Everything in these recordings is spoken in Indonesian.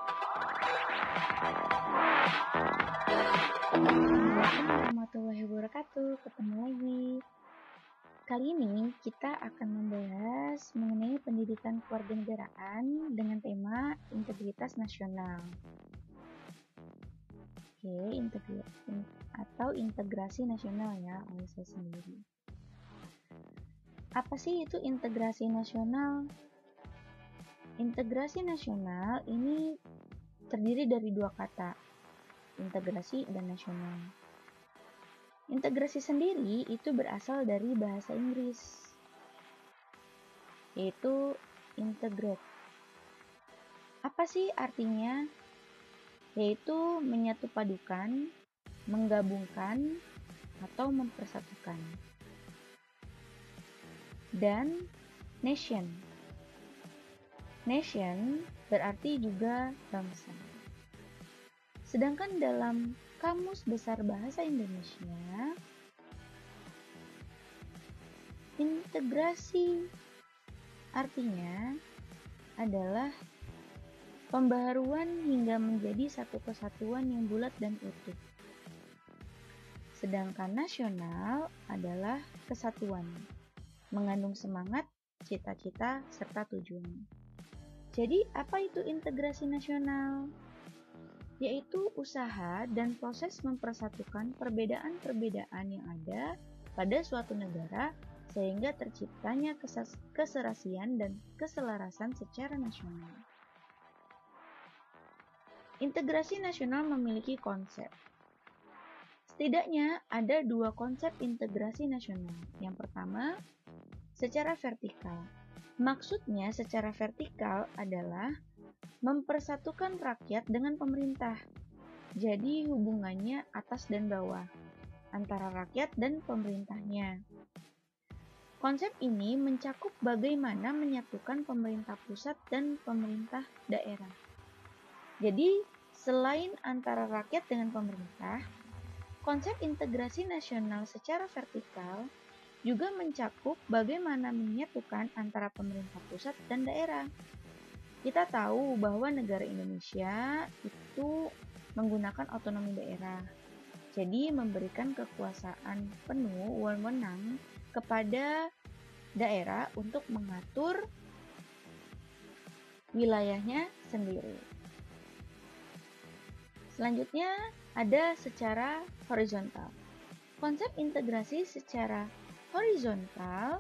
Assalamualaikum warahmatullahi wabarakatuh. Ketemu lagi. Kali ini kita akan membahas mengenai pendidikan kewarganegaraan dengan tema integritas nasional. Oke, integrasi nasional ya oleh saya sendiri. Apa sih itu integrasi nasional? Integrasi nasional ini terdiri dari dua kata, integrasi dan nasional. Integrasi sendiri itu berasal dari bahasa Inggris, yaitu integrate. Apa sih artinya? Yaitu menyatu padukan, menggabungkan, atau mempersatukan. Dan nation. Nation berarti juga bangsa. Sedangkan dalam Kamus Besar Bahasa Indonesia, integrasi artinya adalah pembaharuan hingga menjadi satu kesatuan yang bulat dan utuh. Sedangkan nasional adalah kesatuan, mengandung semangat, cita-cita, serta tujuan. Jadi, apa itu integrasi nasional? Yaitu usaha dan proses mempersatukan perbedaan-perbedaan yang ada pada suatu negara sehingga terciptanya keserasian dan keselarasan secara nasional. Integrasi nasional memiliki konsep. Setidaknya ada dua konsep integrasi nasional. Yang pertama, secara vertikal. Maksudnya secara vertikal adalah mempersatukan rakyat dengan pemerintah. Jadi hubungannya atas dan bawah, antara rakyat dan pemerintahnya. Konsep ini mencakup bagaimana menyatukan pemerintah pusat dan pemerintah daerah. Jadi, selain antara rakyat dengan pemerintah, konsep integrasi nasional secara vertikal juga mencakup bagaimana menyatukan antara pemerintah pusat dan daerah. Kita tahu bahwa negara Indonesia itu menggunakan otonomi daerah. Jadi, memberikan kekuasaan penuh wewenang kepada daerah untuk mengatur wilayahnya sendiri. Selanjutnya ada secara horizontal. Konsep integrasi secara horizontal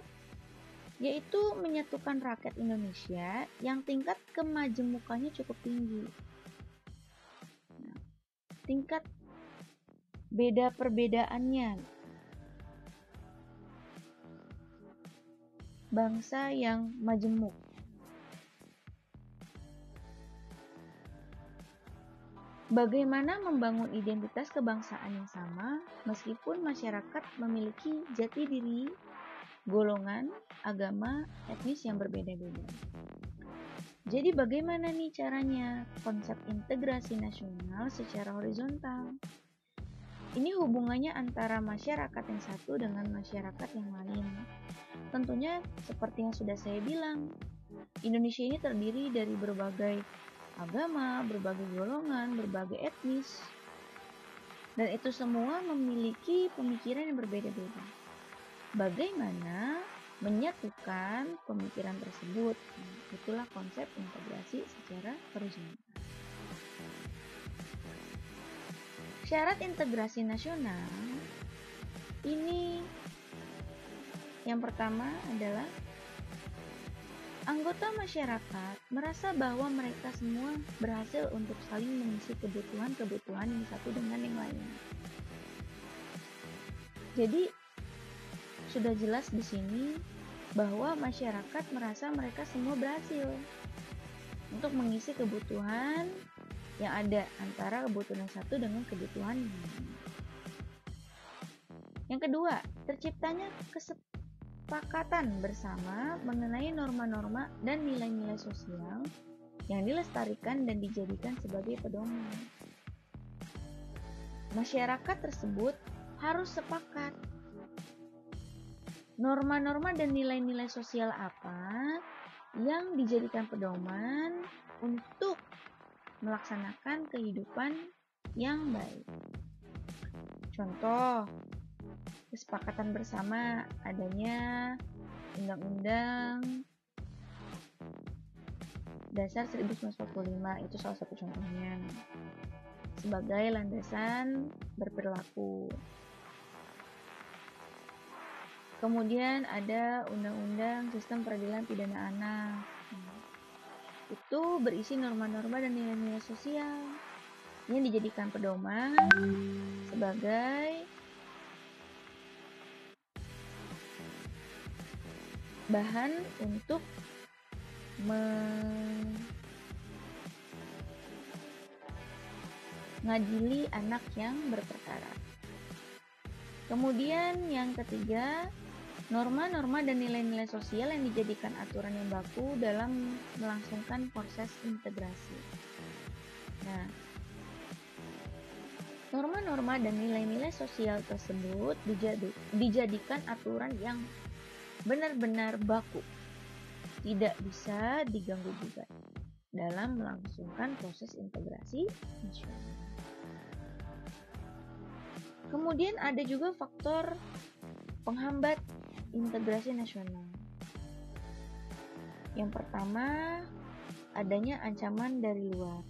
yaitu menyatukan rakyat Indonesia yang tingkat kemajemukannya cukup tinggi. Tingkat beda perbedaannya. Bangsa yang majemuk. Bagaimana membangun identitas kebangsaan yang sama meskipun masyarakat memiliki jati diri, golongan, agama, etnis yang berbeda-beda. Jadi bagaimana nih caranya konsep integrasi nasional secara horizontal? Ini hubungannya antara masyarakat yang satu dengan masyarakat yang lain. Tentunya seperti yang sudah saya bilang, Indonesia ini terdiri dari berbagai agama, berbagai golongan, berbagai etnis. Dan itu semua memiliki pemikiran yang berbeda-beda. Bagaimana menyatukan pemikiran tersebut? Itulah konsep integrasi secara horizontal. Syarat integrasi nasional ini yang pertama adalah anggota masyarakat merasa bahwa mereka semua berhasil untuk saling mengisi kebutuhan-kebutuhan yang satu dengan yang lain. Jadi sudah jelas di sini bahwa masyarakat merasa mereka semua berhasil untuk mengisi kebutuhan yang ada antara kebutuhan satu dengan kebutuhan yang lain. Yang kedua, terciptanya kesepakatan bersama mengenai norma-norma dan nilai-nilai sosial yang dilestarikan dan dijadikan sebagai pedoman. Masyarakat tersebut harus sepakat norma-norma dan nilai-nilai sosial apa yang dijadikan pedoman untuk melaksanakan kehidupan yang baik. Contoh, kesepakatan bersama adanya Undang-Undang Dasar 1945, itu salah satu contohnya, sebagai landasan berperilaku. Kemudian ada Undang-Undang Sistem Peradilan Pidana Anak. Itu berisi norma-norma dan nilai-nilai sosial yang dijadikan pedoman sebagai bahan untuk mengadili anak yang berperkara. Kemudian yang ketiga, norma-norma dan nilai-nilai sosial yang dijadikan aturan yang baku dalam melangsungkan proses integrasi. Nah, norma-norma dan nilai-nilai sosial tersebut dijadikan aturan yang benar-benar baku, tidak bisa diganggu-gugat dalam melangsungkan proses integrasi nasional. Kemudian ada juga faktor penghambat integrasi nasional. Yang pertama, adanya ancaman dari luar.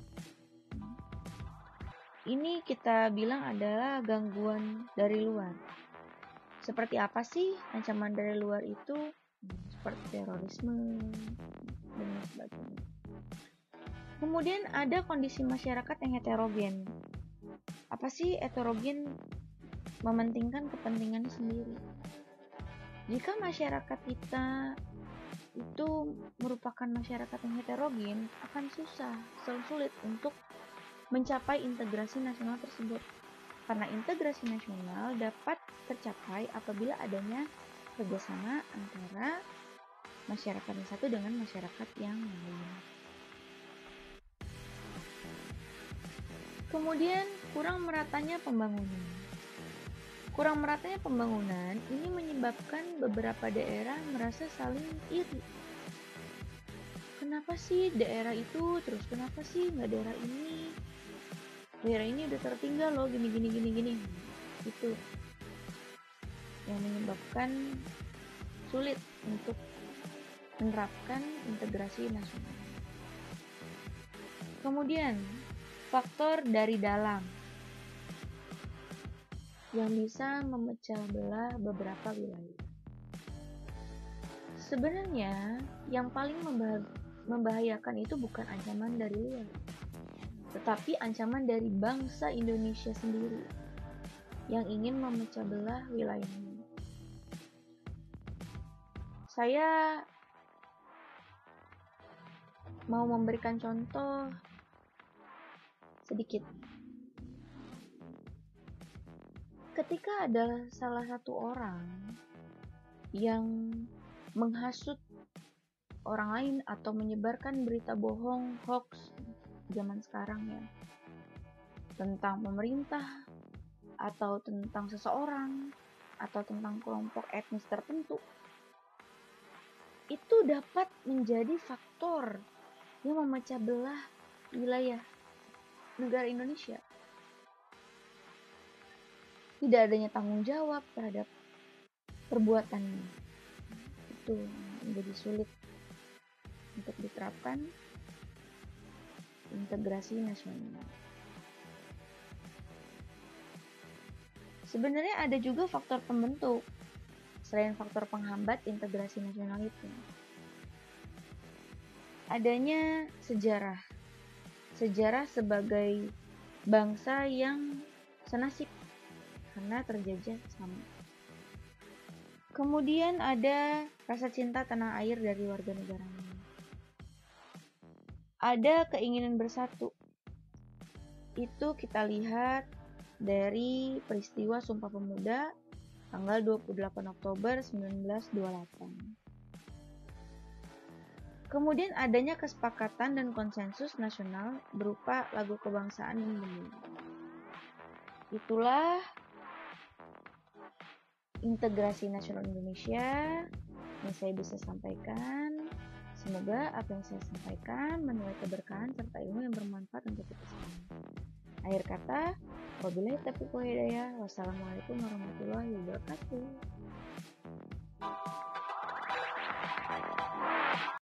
Ini kita bilang adalah gangguan dari luar. Seperti apa sih ancaman dari luar itu? Seperti terorisme dan sebagainya. Kemudian ada kondisi masyarakat yang heterogen. Apa sih heterogen? Mementingkan kepentingannya sendiri. Jika masyarakat kita itu merupakan masyarakat yang heterogen, akan sulit untuk mencapai integrasi nasional tersebut. Karena integrasi nasional dapat tercapai apabila adanya kerjasama antara masyarakat yang satu dengan masyarakat yang lain. Kemudian kurang meratanya pembangunan. Kurang meratanya pembangunan ini menyebabkan beberapa daerah merasa saling iri. Kenapa sih daerah itu, terus kenapa sih nggak daerah ini? Daerah ini udah tertinggal loh, gini. Itu yang menyebabkan sulit untuk menerapkan integrasi nasional. Kemudian, faktor dari dalam yang bisa memecah belah beberapa wilayah. Sebenarnya, yang paling membahayakan itu bukan ancaman dari luar, tetapi ancaman dari bangsa Indonesia sendiri yang ingin memecah belah wilayahnya. Saya mau memberikan contoh sedikit. Ketika ada salah satu orang yang menghasut orang lain atau menyebarkan berita bohong, hoax zaman sekarang ya, tentang pemerintah atau tentang seseorang atau tentang kelompok etnis tertentu, itu dapat menjadi faktor yang memecah belah wilayah negara Indonesia. Tidak adanya tanggung jawab terhadap perbuatannya, itu menjadi sulit untuk diterapkan integrasi nasional. Sebenarnya ada juga faktor pembentuk selain faktor penghambat integrasi nasional itu. Adanya sejarah sebagai bangsa yang senasib karena terjajah sama. Kemudian ada rasa cinta tanah air dari warga negaranya. Ada keinginan bersatu. Itu kita lihat dari peristiwa Sumpah Pemuda tanggal 28 Oktober 1928. Kemudian adanya kesepakatan dan konsensus nasional berupa lagu kebangsaan dan bendera. Itulah integrasi nasional Indonesia yang saya bisa sampaikan. Semoga apa yang saya sampaikan menuai keberkahan serta ilmu yang bermanfaat untuk kita semua. Akhir kata, wabillahi taufiq wal hidayah. Wassalamualaikum warahmatullahi wabarakatuh.